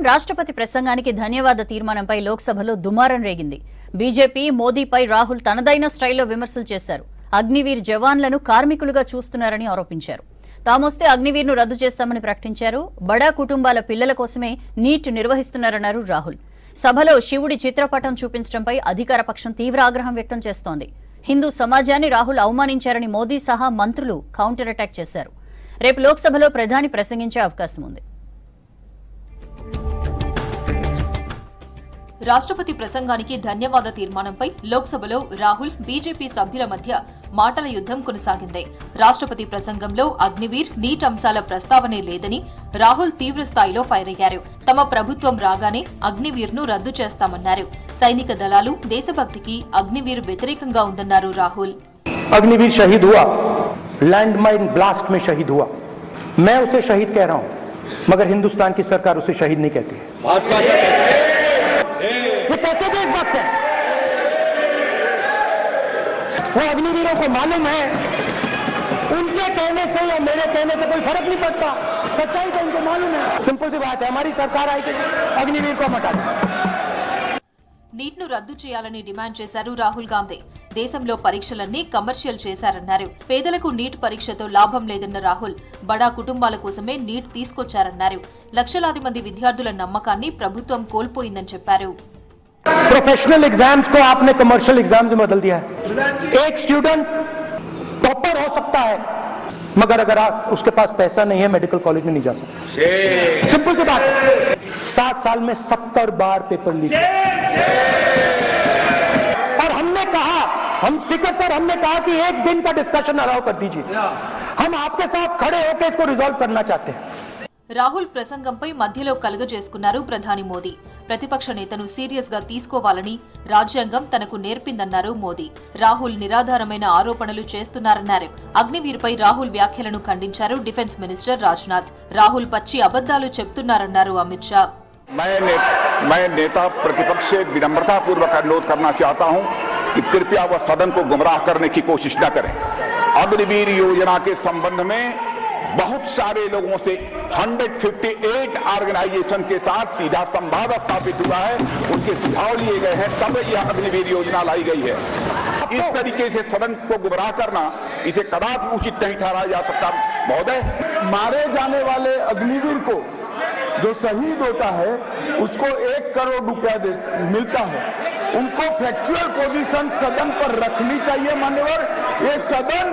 రాష్ట్రపతి ప్రసంగానికి ధన్యవాద తీర్మానంపై లోక్సభలో దుమారం రేగింది. బీజేపీ మోదీపై రాహుల్ తనదైన స్టైల్లో విమర్శలు చేశారు. అగ్నివీర్ జవాన్లను కార్మికులుగా చూస్తున్నారని ఆరోపించారు. తామొస్తే అగ్నివీర్ను రద్దు చేస్తామని ప్రకటించారు. బడా కుటుంబాల పిల్లల కోసమే నీట్ నిర్వహిస్తున్నారన్నారు రాహుల్. సభలో శివుడి చిత్రపటం చూపించడంపై అధికార పక్షం తీవ్ర ఆగ్రహం వ్యక్తం చేస్తోంది. హిందూ సమాజాన్ని రాహుల్ అవమానించారని మోదీ సహా మంత్రులు కౌంటర్ అటాక్ చేశారు. రేపు లోక్సభలో ప్రధాని ప్రసంగించే అవకాశం ఉంది. రాష్ట్రపతి ప్రసంగానికి ధన్యవాద తీర్మానంపై లోక్సభలో రాహుల్, బీజేపీ సభ్యుల మధ్య మాటల యుద్ధం కొనసాగింది. రాష్ట్రపతి ప్రసంగంలో అగ్నివీర్, నీట్ అంశాల ప్రస్తావనే లేదని రాహుల్ తీవ్ర స్థాయిలో ఫైర్ అయ్యారు. తమ ప్రభుత్వం రాగానే అగ్నివీర్ను రద్దు చేస్తామన్నారు. సైనిక దళాలు, దేశభక్తికి అగ్నివీర్ వ్యతిరేకంగా ఉందన్నారు రాహుల్. అగ్నివీర్ షహీద్ హుआ, लैंड माइन ब्लास्ट में शहीद हुआ। मैं उसे शहीद कह रहा हूं, मगर हिंदुस्तान की सरकार उसे शहीद नहीं कहती है। ये कैसे देशभक्त है? वो अग्निवीरों को मालूम है उनके कहने से या मेरे कहने से कोई फर्क नहीं पड़ता, सच्चाई तो उनको मालूम है। सिंपल सी बात है, हमारी सरकार आई कि अग्निवीर को हटा दें। నీట్ను రద్దు చేయాలని డిమాండ్ చేశారు రాహుల్ గాంధీ. దేశంలో పరీక్షలన్నీ కమర్షియల్ చేశారన్నారు. పేదలకు నీట్ పరీక్షతో లాభం లేదన్న రాహుల్, బడా కుటుంబాల కోసమే నీట్ తీసుకొచ్చారన్నారు. లక్షలాది మంది విద్యార్థుల నమ్మకాన్ని ప్రభుత్వం కోల్పోయిందని చెప్పారు. प्रोफेशनल एग्जाम्स को आपने कमर्शियल एग्जाम्स में बदल दिया है। एक स्टूडेंट टॉपर हो सकता है, मगर अगर उसके पास पैसा नहीं है मेडिकल कॉलेज में नहीं जा सकता। सिंपल सी बात है। 7 साल में 70 बार पेपर लीक। और हमने कहा, हम स्पीकर सर हमने कहा कि एक दिन का डिस्कशन अलाउ कर दीजिए, हम आपके साथ खड़े होकर इसको रिजॉल्व करना चाहते हैं। రాహుల్ ప్రసంగంపై మధ్యలో కలుగజేసుకున్నారు ప్రధాని మోదీ. ప్రతిపక్ష నేతను సీరియస్ గా తీసుకోవాలని రాజ్యాంగం తనకు నేర్పిందన్నారు మోదీ. రాహుల్ నిరాధారమైన ఆరోపణలు చేస్తున్నారన్నారు. అగ్నివీర్పై రాహుల్ వ్యాఖ్యలను ఖండించారు డిఫెన్స్ మినిస్టర్ రాజ్నాథ్. రాహుల్ పచ్చి అబద్దాలు చెప్తున్నారన్నారు అమిత్ షా. मैं नेता प्रतिपक्ष से विनम्रता पूर्वक अनुरोध करना चाहता हूं कि कृपया वह सदन को गुमराह करने की कोशिश न करें। अग्निवीर योजना के संबंध में बहुत सारे लोगों से 158 ऑर्गेनाइजेशन के साथ सीधा संवाद स्थापित हुआ है, उनके सुझाव लिए गए हैं, तब यह अग्निवीर योजना लाई गई है। इस तरीके से सदन को गुमराह करना, इसे कदापि उचित नहीं ठहराया जा सकता। महोदय, मारे जाने वाले अग्निवीर को जो शहीद होता है उसको 1 करोड़ रुपया मिलता है। उनको फैक्चुअल पोजीशन सदन पर रखनी चाहिए मान्यवर। ये सदन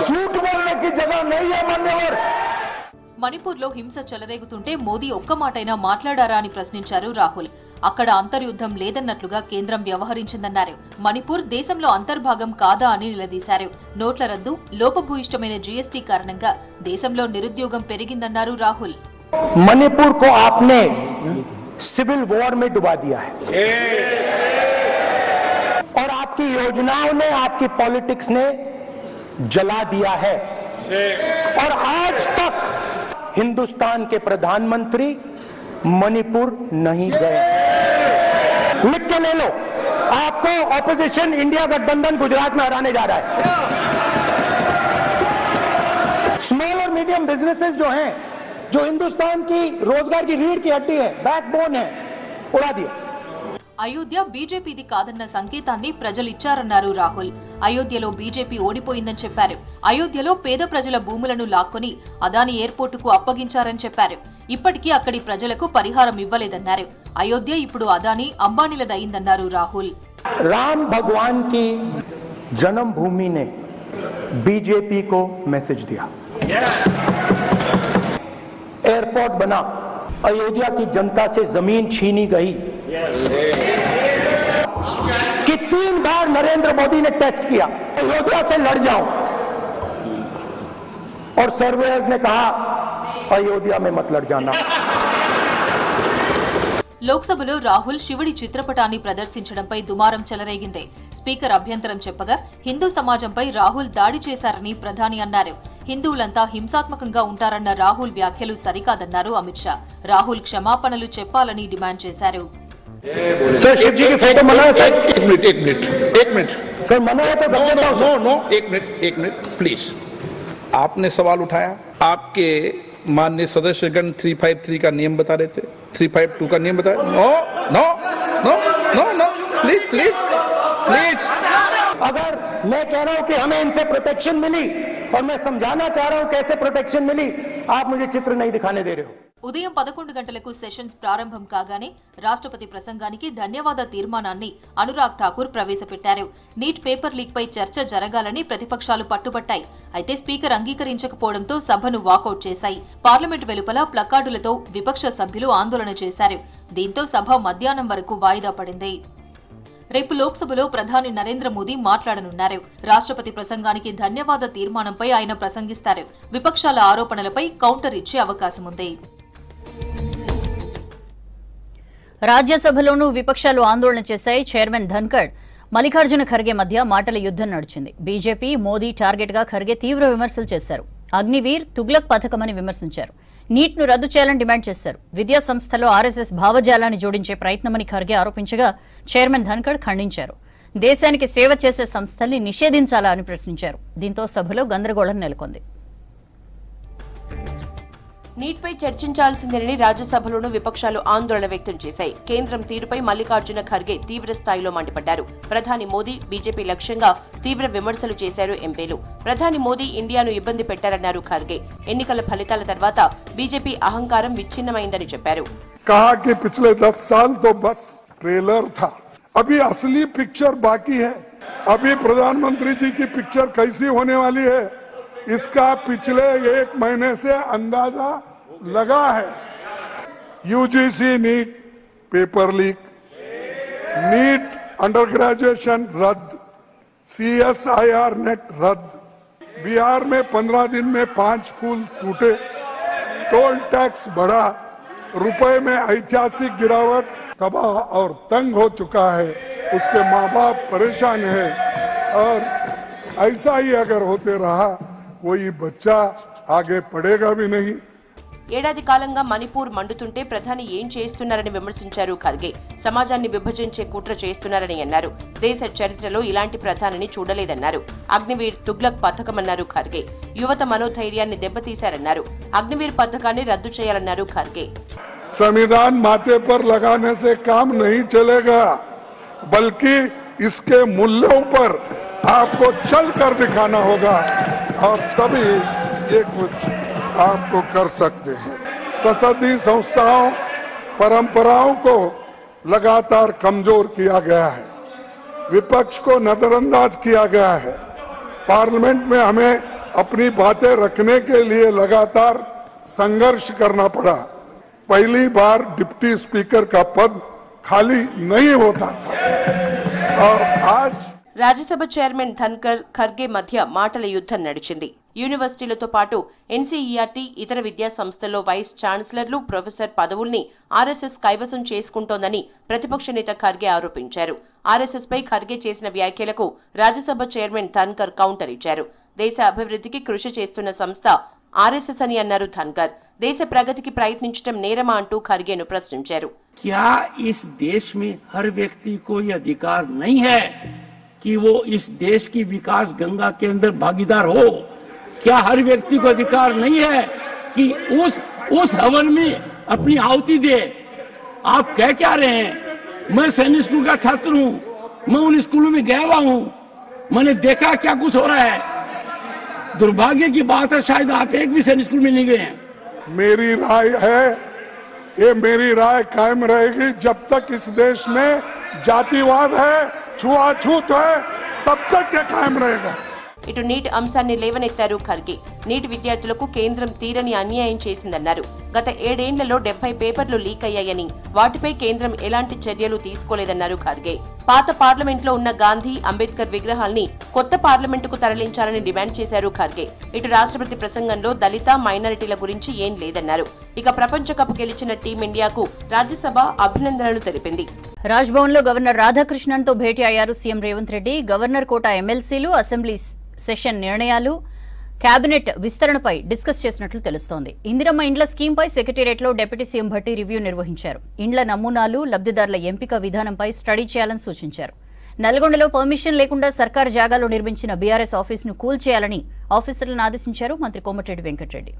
झूठ बोलने की जगह नहीं है मान्यवर। మణిపూర్లో హింస చెలరేగుతుంటే మోదీ ఒక్క మాటైనా మాట్లాడారా అని ప్రశ్నించారు రాహుల్. అక్కడ అంతర్యుద్ధం లేదన్నట్లుగా కేంద్రం వ్యవహరించిందన్నారు. మణిపూర్ దేశంలో అంతర్భాగం కాదా అని నిలదీశారు. నోట్ల రద్దు, లోపభూయిష్టమైన జీఎస్టీ కారణంగా దేశంలో నిరుద్యోగం పెరిగిందన్నారు రాహుల్. मणिपुर को आपने सिविल वॉर में डुबा दिया है और आपकी योजनाओं ने, आपकी पॉलिटिक्स ने जला दिया है। और आज तक हिंदुस्तान के प्रधानमंत्री मणिपुर नहीं गए। लिख के ले लो, आपको ऑपोजिशन इंडिया गठबंधन गुजरात में हराने जा रहा है। स्मॉल और मीडियम बिजनेसेस जो हैं, जो हिंदुस्तान की रोजगार की रीढ़ की हड्डी है, बैकबोन है, उड़ा दिया। అయోధ్య బీజేపీది కాదన్న సంకేతాన్ని ప్రజలిచ్చారన్నారు రాహుల్. అయోధ్యలో బీజేపీ ఓడిపోయిందని చెప్పారు. అయోధ్యలో పేద ప్రజల భూములను లాక్కొని అదాని ఎయిర్పోర్టుకు అప్పగించారని చెప్పారు. ఇప్పటికీ అక్కడి ప్రజలకు పరిహారం ఇవ్వలేదన్నారు. అయోధ్య ఇప్పుడు అదాని, అంబానీలదయిందన్నారు రాహుల్. राम भगवान की जन्मभूमि ने बीजेपी को मैसेज दिया, एयरपोर्ट बना, अयोध्या की जनता से जमीन छीनी गई कि 3 बार नरेंद्र मोदी ने टेस्ट किया, अयोध्या से लड़ जाओ, और सर्वेयर्स ने कहा अयोध्या में मत लड़ जाना। లోక్సభలో రాహుల్ శివుడి చిత్రపటాన్ని ప్రదర్శించడంపై దుమారం చెలరేగింది. స్పీకర్ అభ్యంతరం చెప్పగా హిందూ సమాజంపై రాహుల్ దాడి చేశారని ప్రధాని అన్నారు. హిందువులంతా హింసాత్మకంగా ఉంటారన్న రాహుల్ వ్యాఖ్యలు సరికాదన్నారు అమిత్ షా. రాహుల్ క్షమాపణలు చెప్పాలని డిమాండ్ చేశారు. सर शिव जी की फोटो मना है सर? एक मिनट सर मना है तो नो एक मिनट प्लीज। आपने सवाल उठाया, आपके माननीय सदस्यगण 353 का नियम बता रहे थे, 352 का नियम बताया। No no no no no, please please please. अगर मैं कह रहा हूं कि हमें इनसे प्रोटेक्शन मिली और मैं समझाना चाह रहा हूं कैसे प्रोटेक्शन मिली, आप मुझे चित्र नहीं दिखाने दे रहे हो। ఉదయం 11 గంటలకు సెషన్స్ ప్రారంభం కాగానే రాష్ట్రపతి ప్రసంగానికి ధన్యవాద తీర్మానాన్ని అనురాగ్ ఠాకూర్ ప్రవేశపెట్టారు. నీట్ పేపర్ లీక్ పై చర్చ జరగాలని ప్రతిపక్షాలు పట్టుబట్టాయి. అయితే స్పీకర్ అంగీకరించకపోవడంతో సభను వాకౌట్ చేశాయి. పార్లమెంట్ వెలుపల ప్లకార్డులతో విపక్ష సభ్యులు ఆందోళన చేశారు. దీంతో సభ మధ్యాహ్నం వరకు వాయిదా పడింది. రేపు లోక్సభలో ప్రధాని నరేంద్ర మోదీ మాట్లాడనున్నారు. రాష్ట్రపతి ప్రసంగానికి ధన్యవాద తీర్మానంపై ఆయన ప్రసంగిస్తారు. విపక్షాల ఆరోపణలపై కౌంటర్ ఇచ్చే అవకాశం ఉంది. రాజ్యసభలోనూ విపక్షాలు ఆందోళన చేశాయి. చైర్మన్ ధన్కర్, మల్లికార్జున ఖర్గే మధ్య మాటల యుద్ధం నడిచింది. బీజేపీ, మోదీ టార్గెట్ గా ఖర్గే తీవ్ర విమర్శలు చేశారు. అగ్నివీర్, తుగ్లక్ పథకమని విమర్శించారు. నీట్ ను రద్దు చేయాలని డిమాండ్ చేశారు. విద్యా సంస్థలో ఆర్ఎస్ఎస్ భావజాలాన్ని జోడించే ప్రయత్నమని ఖర్గే ఆరోపించగా చైర్మన్ ధన్కర్ ఖండించారు. దేశానికి సేవ చేసే సంస్థల్ని నిషేధించాలా అని ప్రశ్నించారు. దీంతో సభలో గందరగోళం నెలకొంది. నీట్పై చర్చించాల్సిందేనని రాజ్యసభలోనూ విపక్షాలు ఆందోళన వ్యక్తం చేశాయి. కేంద్రం తీరుపై మల్లికార్జున ఖర్గే తీవ్ర స్థాయిలో మండిపడ్డారు. ప్రధాని మోదీ, బీజేపీ లక్ష్యంగా తీవ్ర విమర్శలు చేశారు ఎంపీలు. ప్రధాని మోదీ ఇండియాను ఇబ్బంది పెట్టారన్నారు ఖర్గే. ఎన్నికల ఫలితాల తర్వాత బీజేపీ అహంకారం విచ్ఛిన్నమైందని చెప్పారు. कहा कि पिछले 10 साल तो बस ट्रेलर था, अभी असली पिक्चर बाकी है। अभी प्रधानमंत्री जी की पिक्चर कैसी होने वाली है इसका पिछले 1 महीने से अंदाजा लगा है। UGC NEET paper leak, NEET under graduation रद्द, CSIR नेट रद्द, बिहार में 15 दिन में 5 पुल टूटे, टोल टैक्स बढ़ा, रुपए में ऐतिहासिक गिरावट, तबाह और तंग हो चुका है। उसके माँ बाप परेशान है और ऐसा ही अगर होते रहा कोई बच्चा आगे पढ़ेगा भी नहीं। ఏడాది కాలంగా మణిపూర్ మండుతుంటే ప్రధాని ఏం చేస్తున్నారని విమర్శించారు ఖర్గే. సమాజాన్ని విభజించే కుట్ర చేస్తున్నారని అన్నారు. దేశ చరిత్రలో ఇలాంటి ప్రధానిని చూడలేదన్నారు. అగ్నివీర్, తుగ్లక్ పథకమన్నారు ఖర్గే. యువత మనోధైర్యాన్ని దెబ్బతీశారన్నారు. అగ్నివీర్ పథకాన్ని రద్దు చేయాలన్నారు ఖర్గే. संविधान माथे पर लगाने से काम नहीं चलेगा, बल्कि इसके मूल्यों पर आपको चल कर दिखाना होगा और तभी ये कुछ आपको कर सकते हैं। संसदीय संस्थाओं, परंपराओं को लगातार कमजोर किया गया है, विपक्ष को नजरअंदाज किया गया है। पार्लियामेंट में हमें अपनी बातें रखने के लिए लगातार संघर्ष करना पड़ा। पहली बार डिप्टी स्पीकर का पद खाली नहीं होता था और आज రాజ్యసభ చైర్మన్ ధన్కర్, ఖర్గే మధ్య మాటల యుద్ధం నడిచింది. యూనివర్సిటీలతో పాటు ఎన్సీఈఆర్టీ, ఇతర విద్యా సంస్థల్లో వైస్ ఛాన్సలర్లు, ప్రొఫెసర్ పదవుల్ని ఆర్ఎస్ఎస్ కైవసం చేసుకుంటోందని ప్రతిపక్ష నేత ఖర్గే ఆరోపించారు. ఆర్ఎస్ఎస్ పై ఖర్గే చేసిన వ్యాఖ్యలకు రాజ్యసభ చైర్మన్ ధన్కర్ కౌంటర్ ఇచ్చారు. దేశ అభివృద్ధికి కృషి చేస్తున్న సంస్థ ఆర్ఎస్ఎస్ అని అన్నారు ధన్కర్. దేశ ప్రగతికి ప్రయత్నించడం నేరమా అంటూ ఖర్గేను ప్రశ్నించారు. क्या इस देश में हर व्यक्ति को यह अधिकार नहीं है कि वो इस देश की विकास गंगा के अंदर भागीदार हो? क्या हर व्यक्ति को अधिकार नहीं है कि उस हवन में अपनी आहुति दे? आप कह क्या रहे हैं? मैं सैनिक स्कूल का छात्र हूं, मैं उन स्कूलों में गया हुआ हूं, मैंने देखा क्या कुछ हो रहा है। दुर्भाग्य की बात है, शायद आप एक भी सैनिक स्कूल में नहीं गए हैं। मेरी राय है, ये मेरी राय कायम रहेगी जब तक इस देश में जातिवाद है, छुआछूत है, तब तक ये कायम रहेगा। ఇటు నీట్ అంశాన్ని లేవనెత్తారు ఖర్గే. నీట్ విద్యార్థులకు కేంద్రం తీరని అన్యాయం చేసిందన్నారు. గత 7 ఏళ్లలో 70 పేపర్లు లీక్ అయ్యాయని, వాటిపై కేంద్రం ఎలాంటి చర్యలు తీసుకోలేదన్నారు ఖర్గే. పాత పార్లమెంట్లో ఉన్న గాంధీ, అంబేద్కర్ విగ్రహాల్ని కొత్త పార్లమెంటుకు తరలించాలని డిమాండ్ చేశారు ఖర్గే. ఇటు రాష్ట్రపతి ప్రసంగంలో దళిత, మైనారిటీల గురించి ఏం లేదన్నారు. ఇక ప్రపంచ కప్ గెలిచిన టీమిండియాకు రాజ్యసభ అభినందనలు తెలిపింది. రాజ్భవన్లో గవర్నర్ రాధాకృష్ణన్తో భేటీ అయ్యారు CM Revanth Reddy. Governor quota ఎమ్మెల్సీలు, అసెంబ్లీ సెషన్ నిర్ణయాలు, కేబినెట్ విస్తరణపై డిస్కస్ చేసినట్లు తెలుస్తోంది. ఇందిరమ్మ ఇండ్ల స్కీంపై సెక్రటేరియట్లో డిప్యూటీ సీఎం భట్టి రివ్యూ నిర్వహించారు. ఇండ్ల నమూనాలు, లబ్దిదారుల ఎంపిక విధానంపై స్టడీ చేయాలని సూచించారు. నల్గొండలో పర్మిషన్ లేకుండా సర్కారు జాగాలో నిర్మించిన బీఆర్ఎస్ ఆఫీసును కూల్చేయాలని ఆఫీసర్లను ఆదేశించారు మంత్రి కోమటిరెడ్డి వెంకటరెడ్డి.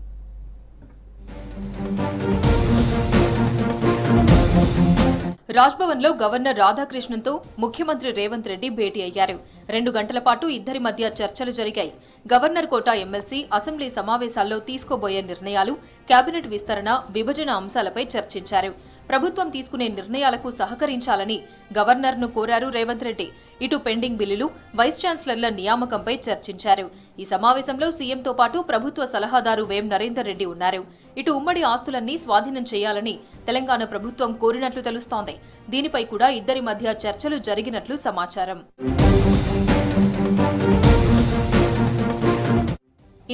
రాజ్భవన్లో గవర్నర్ రాధాకృష్ణన్తో ముఖ్యమంత్రి రేవంత్ రెడ్డి భేటీ అయ్యారు. 2 గంటల పాటు ఇద్దరి మధ్య చర్చలు జరిగాయి. గవర్నర్ కోట ఎమ్మెల్సీ అసెంబ్లీ సమావేశాల్లో తీసుకోబోయే నిర్ణయాలు, కేబినెట్ విస్తరణ, విభజన అంశాలపై చర్చించారు. ప్రభుత్వం తీసుకునే నిర్ణయాలకు సహకరించాలని గవర్నర్ను కోరారు రేవంత్ రెడ్డి. ఇటు పెండింగ్ బిల్లులు, వైస్ ఛాన్సలర్ల నియామకంపై చర్చించారు. ఈ సమావేశంలో సీఎంతో పాటు ప్రభుత్వ సలహాదారు వేం నరేందర్ రెడ్డి ఉన్నారు. ఇటు ఉమ్మడి ఆస్తులన్నీ స్వాధీనం చేయాలని తెలంగాణ ప్రభుత్వం కోరినట్లు తెలుస్తోంది. దీనిపై కూడా ఇద్దరి మధ్య చర్చలు జరిగినట్లు సమాచారం.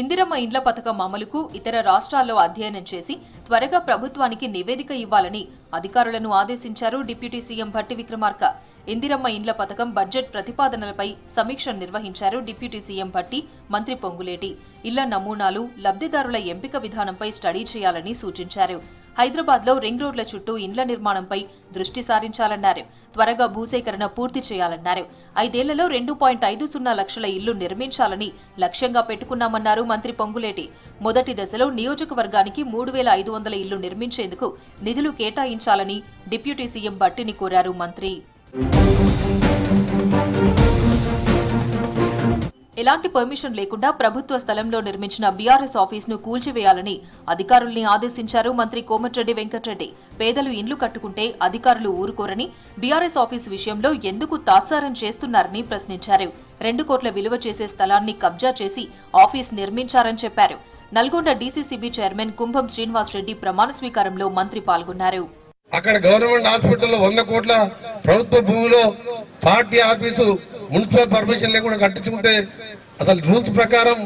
ఇందిరమ్మ ఇండ్ల పథకం అమలుకు ఇతర రాష్ట్రాల్లో అధ్యయనం చేసి త్వరగా ప్రభుత్వానికి నివేదిక ఇవ్వాలని అధికారులను ఆదేశించారు డిప్యూటీ సీఎం భట్టి విక్రమార్క. ఇందిరమ్మ ఇండ్ల పథకం బడ్జెట్ ప్రతిపాదనలపై సమీక్ష నిర్వహించారు డిప్యూటీ సీఎం భట్టి, మంత్రి పొంగులేటి. ఇళ్ల నమూనాలు, లబ్ధిదారుల ఎంపిక విధానంపై స్టడీ చేయాలని సూచించారు. హైదరాబాద్లో రింగ్ రోడ్ల చుట్టూ ఇండ్ల నిర్మాణంపై దృష్టి సారించాలన్నారు. త్వరగా భూసేకరణ పూర్తి చేయాలన్నారు. 5 ఏళ్లలో 2.50 లక్షల ఇళ్లు నిర్మించాలని లక్ష్యంగా పెట్టుకున్నామన్నారు మంత్రి పొంగులేటి. మొదటి దశలో నియోజకవర్గానికి 3,500 ఇళ్లు నిర్మించేందుకు నిధులు కేటాయించాలని డిప్యూటీ సీఎం భట్టిని కోరారు మంత్రి. ఎలాంటి పర్మిషన్ లేకుండా ప్రభుత్వ స్థలంలో నిర్మించిన బీఆర్ఎస్ ఆఫీసును కూల్చివేయాలని అధికారుల్ని ఆదేశించారు మంత్రి కోమటిరెడ్డి వెంకటరెడ్డి. పేదలు ఇండ్లు కట్టుకుంటే అధికారులు ఊరుకోరని, బీఆర్ఎస్ ఆఫీసు విషయంలో ఎందుకు తాత్సారం చేస్తున్నారని ప్రశ్నించారు. 2 కోట్ల విలువ చేసే స్థలాన్ని కబ్జా చేసి ఆఫీస్ నిర్మించారని చెప్పారు. నల్గొండ డీసీసీబీ చైర్మన్ కుంభం శ్రీనివాస్ రెడ్డి ప్రమాణ స్వీకారంలో మంత్రి పాల్గొన్నారు. అక్కడ గవర్నమెంట్ హాస్పిటల్లో 100 కోట్ల ప్రభుత్వ భూమిలో పార్టీ ఆఫీసు మున్సిపల్ పర్మిషన్ లేకుండా కట్టించుకుంటే అసలు రూల్స్ ప్రకారం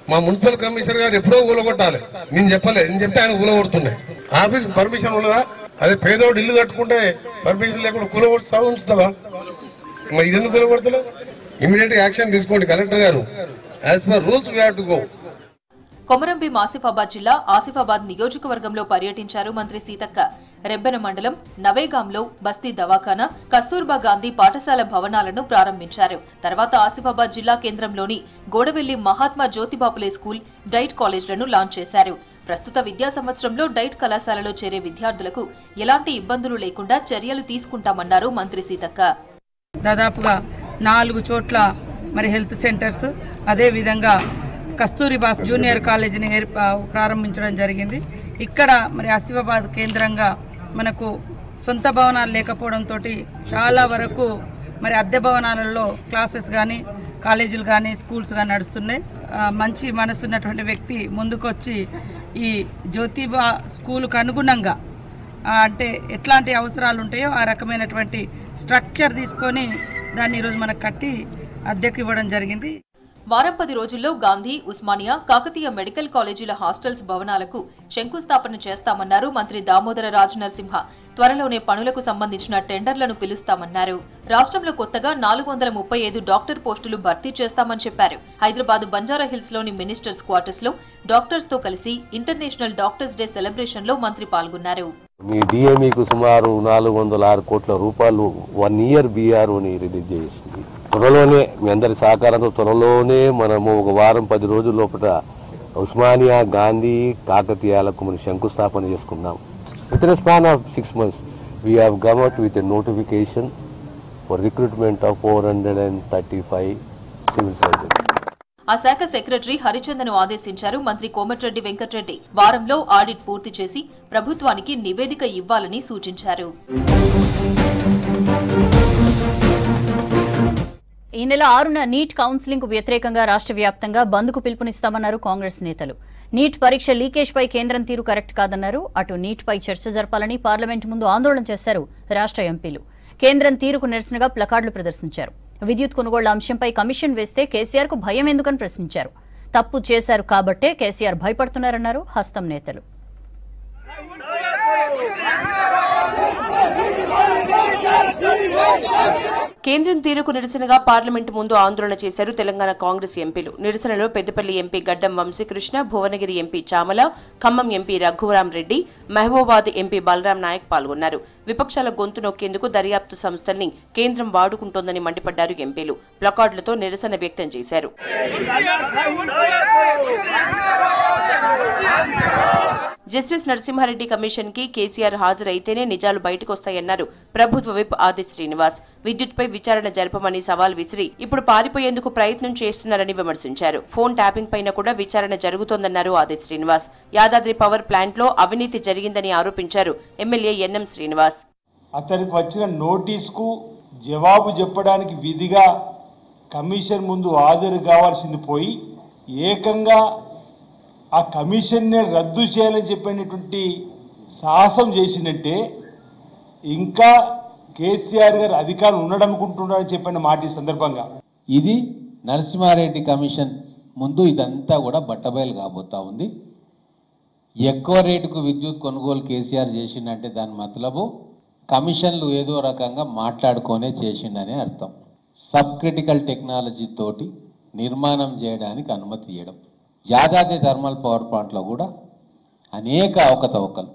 మా మున్సిపల్ కమిషనర్ గారు ఎప్పుడో కూలగొట్టాలి. నేను చెప్తే ఆయన కూలగొడుతున్నాయి. ఆఫీస్ పర్మిషన్ ఉన్నదా? అదే పేదోడు ఇల్లు కట్టుకుంటే పర్మిషన్ లేకుండా కూలగొడుతా ఉంచుతావా? మరి ఇదెందుకు కూలగొడతలేవు? ఇమీడియట్ యాక్షన్ తీసుకోండి కలెక్టర్ గారు. As per rules we have to go. Komaram Bheem Asifabad జిల్లా ఆసిఫాబాద్ నియోజకవర్గంలో పర్యటించారు మంత్రి సీతక్క. రెబ్బెన మండలం నవేగాంలో బస్తీ దవాఖానా, కస్తూర్బా గాంధీ పాఠశాల భవనాలను ప్రారంభించారు. తర్వాత ఆసిఫాబాద్ జిల్లా కేంద్రంలోని గోడవెల్లి మహాత్మా జ్యోతిబాపులే స్కూల్, డైట్ కాలేజ్లను లాంచ్ చేశారు. ప్రస్తుత విద్యా సంవత్సరంలో డైట్ కళాశాలలో చేరే విద్యార్థులకు ఎలాంటి ఇబ్బందులు లేకుండా చర్యలు తీసుకుంటామన్నారు మంత్రి సీతక్క. దాదాపుగా 4 చోట్ల హెల్త్ సెంటర్స్, అదే విధంగా కస్తూరిబా జూనియర్ కాలేజీని ప్రారంభించడం జరిగింది. ఇక్కడ ఆసిఫాబాద్ కేంద్రంగా మనకు సొంత భవనాలు లేకపోవడంతో చాలా వరకు అద్దె భవనాలలో క్లాసెస్ కానీ, కాలేజీలు కానీ, స్కూల్స్ కానీ నడుస్తున్నాయి. మంచి మనసున్నటువంటి వ్యక్తి ముందుకొచ్చి ఈ జ్యోతిబా స్కూలుకు అనుగుణంగా అంటే ఎట్లాంటి అవసరాలు ఉంటాయో ఆ రకమైనటువంటి స్ట్రక్చర్ తీసుకొని దాన్ని ఈరోజు మనకు కట్టి అద్దెకు ఇవ్వడం జరిగింది. వారం 10 రోజుల్లో గాంధీ, ఉస్మానియా, కాకతీయ మెడికల్ కాలేజీల హాస్టల్స్ భవనాలకు శంకుస్థాపన చేస్తామన్నారు మంత్రి దామోదర రాజనరసింహ. త్వరలోనే పనులకు సంబంధించిన టెండర్లను పిలుస్తామన్నారు. రాష్ట్రంలో కొత్తగా 435 డాక్టర్ పోస్టులు భర్తీ చేస్తామని చెప్పారు. హైదరాబాద్ బంజారాహిల్స్ లోని మినిస్టర్స్ క్వార్టర్స్ లో డాక్టర్స్ తో కలిసి ఇంటర్నేషనల్ డాక్టర్స్ డే సెలబ్రేషన్ లో మంత్రి పాల్గొన్నారు. మీ డిఎంఈకు సుమారు 406 కోట్ల రూపాయలు 1 ఇయర్ బీఆర్ఓని రిలీజ్ చేసింది. త్వరలోనే మీ అందరి సహకారంతో త్వరలోనే మనము ఒక వారం 10 రోజుల లోపల ఉస్మానియా, గాంధీ, కాకతీయాలకు మనం శంకుస్థాపన చేసుకున్నాం. With in span of 6 months we have come out with a notification for recruitment of 435 civil surgeons. ఆ శాఖ సెక్రటరీ హరిచందన్ ఆదేశించారు మంత్రి కోమటిరెడ్డి వెంకటరెడ్డి. వారంలో ఆడిట్ పూర్తి చేసి ప్రభుత్వానికి నివేదిక ఇవ్వాలని సూచించారు. ఈ నెల 6న నీట్ కౌన్సిలింగ్ కు వ్యతిరేకంగా రాష్ట్ర వ్యాప్తంగా బంద్కు పిలుపునిస్తామన్నారు కాంగ్రెస్ నేతలు. నీట్ పరీక్ష లీకేజ్ పై కేంద్రం తీరు కరెక్ట్ కాదన్నారు. అటు నీట్ పై చర్చ జరపాలని పార్లమెంట్ ముందు ఆందోళన చేశారు రాష్ట్ర ఎంపీలు. కేంద్రం తీరుకు నిరసనగా ప్లకార్డులు ప్రదర్శించారు. విద్యుత్ కొనుగోళ్ల అంశంపై కమిషన్ వేస్తే కేసీఆర్ కు భయం ఎందుకని ప్రశ్నించారు. తప్పు చేశారు కాబట్టే కేసీఆర్ భయపడుతున్నారన్నారు హస్తం నేతలు. కేంద్రం తీరుకు నిరసనగా పార్లమెంటు ముందు ఆందోళన చేశారు తెలంగాణ కాంగ్రెస్ ఎంపీలు. నిరసనలో Peddapalli MP Gaddam Vamsikrishna, Bhuvanagiri MP Chamala, Khammam MP Raghuram Reddy, Mahabubabad MP Balaram Naik పాల్గొన్నారు. విపక్షాల గొంతు నొక్కేందుకు దర్యాప్తు సంస్థల్ని కేంద్రం వాడుకుంటోందని మండిపడ్డారు ఎంపీలు. ప్లకార్డులతో నిరసన వ్యక్తం చేశారు. జస్టిస్ నరసింహారెడ్డి కమిషన్ కి కేసీఆర్ హాజరైతేనే నిజాలు బయటకొస్తాయన్నారు ప్రభుత్వ విప్ ఆది శ్రీనివాస్. విద్యుత్పై విచారణ జరపమని సవాల్ విసిరి ఇప్పుడు పారిపోయేందుకు ప్రయత్నం చేస్తున్నారని విమర్శించారు. ఫోన్ ట్యాపింగ్ పైన కూడా విచారణ జరుగుతోందన్నారు ఆది శ్రీనివాస్. యాదాద్రి పవర్ ప్లాంట్ లో అవినీతి జరిగిందని ఆరోపించారు ఎమ్మెల్యే ఎన్ఎం శ్రీనివాస్. అతనికి వచ్చిన నోటీసుకు జవాబు చెప్పడానికి విధిగా కమిషన్ ముందు హాజరు కావాల్సింది పోయి ఏకంగా ఆ కమిషన్నే రద్దు చేయాలని చెప్పినటువంటి సాహసం చేసినట్టే ఇంకా కేసీఆర్ గారు అధికారం ఉండడనుకుంటున్నారని చెప్పిన మాట ఈ సందర్భంగా ఇది నరసింహారెడ్డి కమిషన్ ముందు ఇదంతా కూడా బట్టబయలు కాబోతా ఉంది. ఎక్కువ రేటుకు విద్యుత్ కొనుగోలు కేసీఆర్ చేసిండంటే దాని మతలబు కమిషన్లు ఏదో రకంగా మాట్లాడుకొనే చేసిండనే అర్థం. సబ్ క్రిటికల్ టెక్నాలజీ తోటి నిర్మాణం చేయడానికి అనుమతి ఇవ్వడం. యాదాద్రి థర్మల్ పవర్ ప్లాంట్లో కూడా అనేక అవకతవకలు.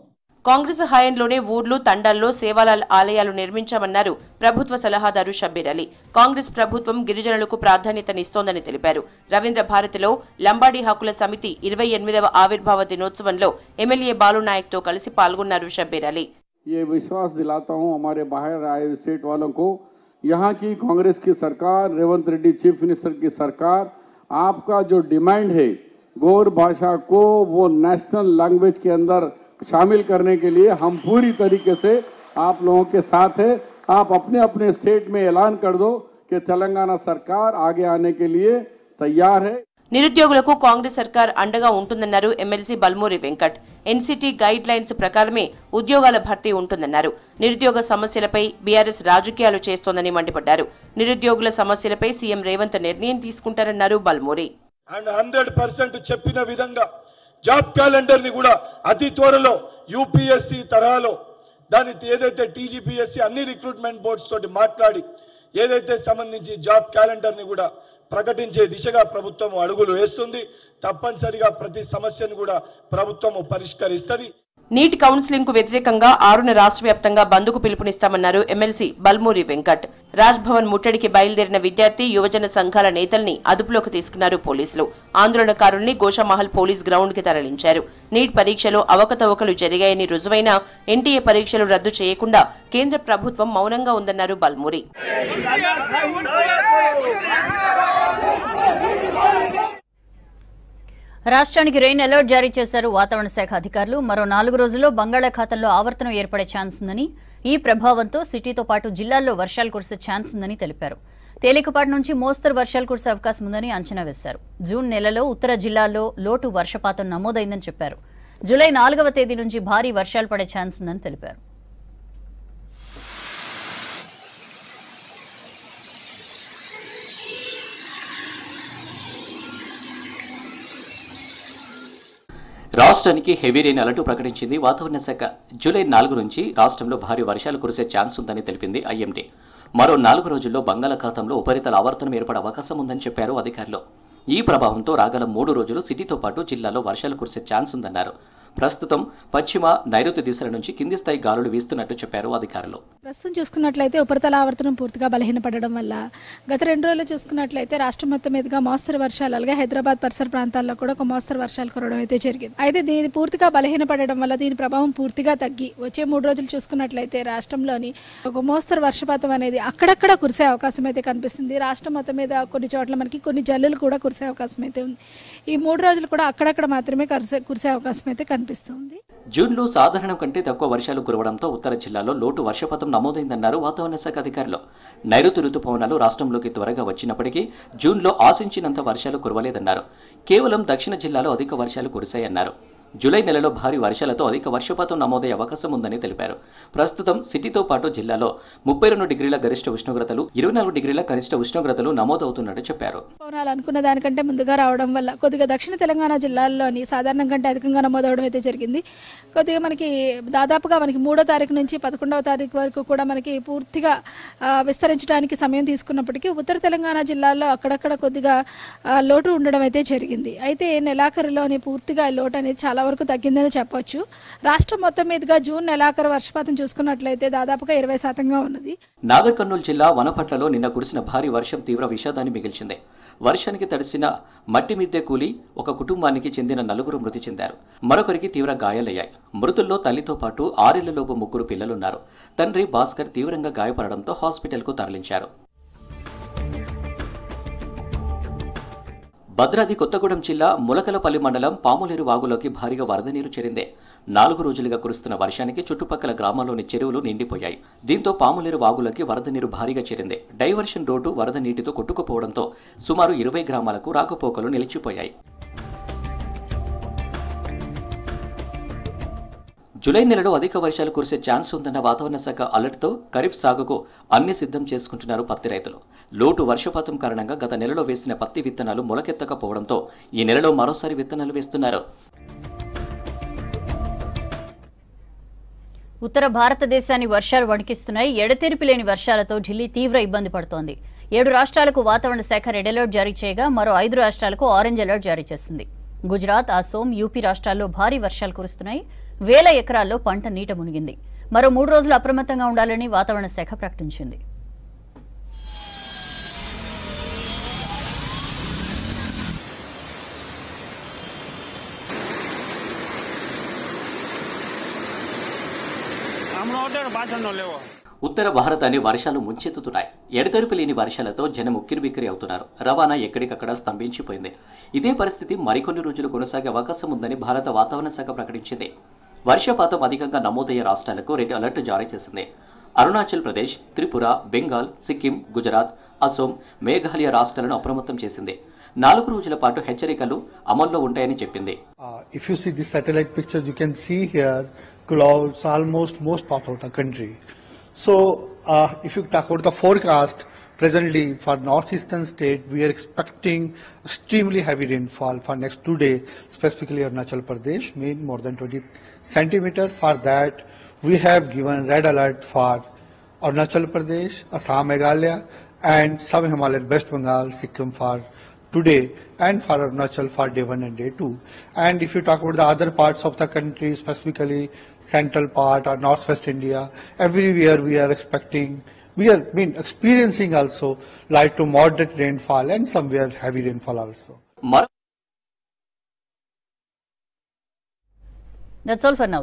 కాంగ్రెస్ హయాంలోనే ఊర్లు తండాల్లో సేవాలాల్ ఆలయాలు నిర్మించామన్నారు ప్రభుత్వ సలహాదారు షబ్బీర్ అలీ. కాంగ్రెస్ ప్రభుత్వం గిరిజనులకు ప్రాధాన్యతనిస్తోందని తెలిపారు. రవీంద్ర భారతిలో లంబాడీ హక్కుల సమితి 28వ ఆవిర్భావ దినోత్సవంలో ఎమ్మెల్యే బాలు నాయక్ తో కలిసి పాల్గొన్నారు షబ్బీర్ అలీ. ये विश्वास दिलाता हूं हमारे बाहर आए स्टेट वालों को, यहाँ की कांग्रेस की सरकार, रेवंत रेड्डी चीफ मिनिस्टर की सरकार, आपका जो डिमांड है गौर भाषा को वो नेशनल लैंग्वेज के अंदर शामिल करने के लिए हम पूरी तरीके से आप लोगों के साथ है. आप अपने अपने स्टेट में ऐलान कर दो कि तेलंगाना सरकार आगे आने के लिए तैयार है. నిరుద్యోగులకు కాంగ్రెస్ సర్కార్ అండగా ఉంటుందన్నారు MLC Balmuri Venkat. NCT guide lines ప్రకారమే ఉద్యోగాల భర్తీ ఉంటుందన్నారు. నిరుద్యోగ సమస్యలపై బీఆర్ఎస్ రాజకీయాలు చేస్తోందని మండిపడ్డారు. నిరుద్యోగుల సమస్యలపై సీఎం రేవంత్ నిర్ణయం తీసుకుంటారన్నారు బల్మూరి. అండ్ 100% చెప్పిన విధంగా జాబ్ క్యాలెండర్ ని కూడా అతి త్వరలో యూపీఎస్సీ తరహాలో దాని ఏదైతే టీజీపీఎస్సీ అన్ని రిక్రూట్మెంట్ బోర్డ్స్ తోటి మాట్లాడి ఏదైతే సంబంధించి జాబ్ క్యాలెండర్ ని కూడా ప్రకటించే దిశగా ప్రభుత్వం అడుగులు వేస్తుంది. తప్పనిసరిగా ప్రతి సమస్యను కూడా ప్రభుత్వం పరిష్కరిస్తుంది. నీట్ కౌన్సిలింగ్ కు వ్యతిరేకంగా 6న రాష్ట్ర వ్యాప్తంగా బంద్కు పిలుపునిస్తామన్నారు ఎమ్మెల్సీ బల్మూరి వెంకట్. రాజ్భవన్ ముట్టడికి బయలుదేరిన విద్యార్థి యువజన సంఘాల నేతల్ని అదుపులోకి తీసుకున్నారు పోలీసులు. ఆందోళనకారుల్ని గోషామహల్ పోలీస్ గ్రౌండ్ కి తరలించారు. నీట్ పరీక్షలో అవకతవకలు జరిగాయని రుజువైన ఎన్టీఏ పరీక్షలు రద్దు చేయకుండా కేంద్ర ప్రభుత్వం మౌనంగా ఉందన్నారు బల్మూరి. రాష్ట్రానికి రెయిన్ అలర్ట్ జారీ చేశారు వాతావరణ శాఖ అధికారులు. మరో 4 రోజుల్లో బంగాళాఖాతంలో ఆవర్తనం ఏర్పడే ఛాన్స్ ఉందని, ఈ ప్రభావంతో సిటీతో పాటు జిల్లాల్లో వర్షాలు కురిసే ఛాన్స్ ఉందని తెలిపారు. తేలికపాటి నుంచి మోస్తరు వర్షాలు కురిసే అవకాశం ఉందని అంచనా వేశారు. జూన్ నెలలో ఉత్తర జిల్లాల్లో లోటు వర్షపాతం నమోదైందని చెప్పారు. జూలై 4వ తేదీ నుంచి భారీ వర్షాలు పడే ఛాన్స్ ఉందని తెలిపారు. రాష్ట్రానికి హెవీ రెయిన్ అలర్ట్ ప్రకటించింది వాతావరణ శాఖ. జూలై 4 నుంచి రాష్ట్రంలో భారీ వర్షాలు కురిసే ఛాన్స్ ఉందని తెలిపింది ఐఎండీ. మరో 4 రోజుల్లో బంగాళాఖాతంలో ఉపరితల ఆవర్తనం ఏర్పడే అవకాశం ఉందని చెప్పారు అధికారులు. ఈ ప్రభావంతో రాగల 3 రోజులు సిటీతో పాటు జిల్లాలో వర్షాలు కురిసే ఛాన్స్ ఉందన్నారు. ప్రస్తుతం పశ్చిమ నైరుతి దిశల నుంచి కింది స్థాయి గాలులు వీస్తున్నట్టు చెప్పారు అధికారులు. ప్రస్తుతం చూసుకున్నట్లయితే ఉపరితల ఆవర్తనం పూర్తిగా బలహీనపడడం వల్ల గత 2 రోజులు చూసుకున్నట్లయితే రాష్ట్రం మొత్తం మీదుగా మోస్తరు వర్షాలు, అలాగే హైదరాబాద్ పరిసర ప్రాంతాల్లో కూడా ఒక మోస్తరు వర్షాలు కురవడం అయితే జరిగింది. అయితే దీని పూర్తిగా బలహీనపడడం వల్ల దీని ప్రభావం పూర్తిగా తగ్గి వచ్చే 3 రోజులు చూసుకున్నట్లయితే రాష్ట్రంలోని ఒక మోస్తరు వర్షపాతం అనేది అక్కడక్కడ కురిసే అవకాశం అయితే కనిపిస్తుంది. రాష్ట్రం మొత్తం మీద కొన్ని చోట్ల మనకి కొన్ని జల్లులు కూడా కురిసే అవకాశం అయితే ఉంది. ఈ 3 రోజులు కూడా అక్కడక్కడ మాత్రమే కురిసే అవకాశం అయితే కనిపిస్తుంది. జూన్లో సాధారణం కంటే తక్కువ వర్షాలు కురవడంతో ఉత్తర జిల్లాలో లోటు వర్షపాతం నమోదైందన్నారు వాతావరణ శాఖ అధికారులు. నైరుతి రుతుపవనాలు రాష్ట్రంలోకి త్వరగా వచ్చినప్పటికీ జూన్లో ఆశించినంత వర్షాలు కురవలేదన్నారు. కేవలం దక్షిణ జిల్లాలో అధిక వర్షాలు కురిశాయన్నారు. జూలై నెలలో భారీ వర్షాలతో అధిక వర్షపాతం నమోదయ్యే అవకాశం ఉందని తెలిపారు. ప్రస్తుతం సిటీతో పాటు జిల్లాలో 32 డిగ్రీల గరిష్ట ఉష్ణోగ్రతలు, 24 డిగ్రీల కనిష్ట ఉష్ణోగ్రతలు నమోదవుతున్నట్టు చెప్పారు. అనుకున్న దానికంటే ముందుగా రావడం వల్ల కొద్దిగా దక్షిణ తెలంగాణ జిల్లాల్లోని సాధారణం కంటే అధికంగా నమోదవడం అయితే జరిగింది. కొద్దిగా మనకి దాదాపుగా మనకి 3వ తారీఖు నుంచి 11వ తారీఖు వరకు కూడా మనకి పూర్తిగా విస్తరించడానికి సమయం తీసుకున్నప్పటికీ ఉత్తర తెలంగాణ జిల్లాల్లో అక్కడక్కడ కొద్దిగా లోటు ఉండడం అయితే జరిగింది. అయితే నెలాఖరులోని పూర్తిగా లోటు అనేది చాలా వరకు తగ్గిందని చెప్పొచ్చు. రాష్ట్రం మొత్తం మీదుగా జూన్ నెలాఖరు వర్షపాతం చూసుకున్నట్లయితే దాదాపుగా 20% ఉన్నది. నాగర్ కర్నూలు జిల్లా వనపట్లలో నిన్న కురిసిన భారీ వర్షం తీవ్ర విషాదాన్ని మిగిల్చింది. వర్షానికి తడిసిన మట్టి మిద్దె కూలి ఒక కుటుంబానికి చెందిన 4 మృతి చెందారు. మరొకరికి తీవ్ర గాయాలయ్యాయి. మృతుల్లో తల్లితో పాటు 6 ఏళ్లలోపు 3 పిల్లలున్నారు. తండ్రి భాస్కర్ తీవ్రంగా గాయపడడంతో హాస్పిటల్కు తరలించారు. భద్రాద్రి కొత్తగూడెం జిల్లా ములకలపల్లి మండలం పాములేరు వాగులోకి భారీగా వరద నీరు చేరింది. 4 రోజులుగా కురుస్తున్న వర్షానికి చుట్టుపక్కల గ్రామాల్లోని చెరువులు నిండిపోయాయి. దీంతో పాములేరు వాగులోకి వరద నీరు భారీగా చేరింది. డైవర్షన్ రోడ్డు వరద నీటితో కొట్టుకుపోవడంతో సుమారు 20 గ్రామాలకు రాకపోకలు నిలిచిపోయాయి. జూలై నెలలో అధిక వర్షాలు కురిసే ఛాన్స్ ఉందన్న వాతావరణ శాఖ అలర్ట్తో ఖరీఫ్ సాగుకు అన్ని సిద్ధం చేసుకుంటున్నారు పత్తి రైతులు. లోటు వర్షపాతం కారణంగా గత నెలలో వేసిన పత్తి విత్తనాలు మొలకెత్తకపోవడంతో ఈ నెలలో మరోసారి విత్తనాలు వేస్తున్నారు. ఉత్తర భారతదేశాన్ని వర్షాలు వణికిస్తున్నాయి. ఎడతెరిపి లేని వర్షాలతో ఢిల్లీ తీవ్ర ఇబ్బంది పడుతోంది. 7 రాష్ట్రాలకు వాతావరణ శాఖ రెడ్ అలర్ట్ జారీ చేయగా మరో 5 రాష్ట్రాలకు ఆరెంజ్ అలర్ట్ జారీ చేసింది. గుజరాత్, అసోం, యూపీ రాష్ట్రాల్లో భారీ వర్షాలు కురుస్తున్నాయి. వేల ఎకరాల్లో పంట నీట మునిగింది. మరో 3 రోజులు అప్రమత్తంగా ఉండాలని వాతావరణ శాఖ ప్రకటించింది. ఉత్తర భారతాన్ని వర్షాలు ముంచెత్తుతున్నాయి. ఎడతెరిపి లేని వర్షాలతో జనం ఉక్కిరిబిక్కిరి అవుతున్నారు. రవాణా ఎక్కడికక్కడ స్తంభించిపోయింది. ఇదే పరిస్థితి మరికొన్ని రోజులు కొనసాగే అవకాశం ఉందని భారత వాతావరణ శాఖ ప్రకటించింది. వర్షపాతం అధికంగా నమోదయ్యే రాష్ట్రాలకు రెడ్ అలర్ట్ జారీ చేసింది. అరుణాచల్ ప్రదేశ్, త్రిపుర, బెంగాల్, సిక్కిం, గుజరాత్, అసోం, మేఘాలయ రాష్ట్రాలను అప్రమత్తం చేసింది. 4 రోజుల పాటు హెచ్చరికలు అమల్లో ఉంటాయని చెప్పింది. If you see the satellite pictures, you can see here clouds almost most part of the country. So if you talk about the forecast, presently for northeastern state, we are expecting extremely heavy rainfall for next 2 days, specifically Arunachal Pradesh, mean more than 20 centimeter. For that, we have given red alert for Arunachal Pradesh, Assam, Meghalaya, and some Himalayan, West Bengal, Sikkim for today, and for Arunachal for day 1 and day 2. And if you talk about the other parts of the country, specifically central part or northwest India, everywhere we are expecting, we are experiencing also light to moderate rainfall and somewhere heavy rainfall also. That's all for now.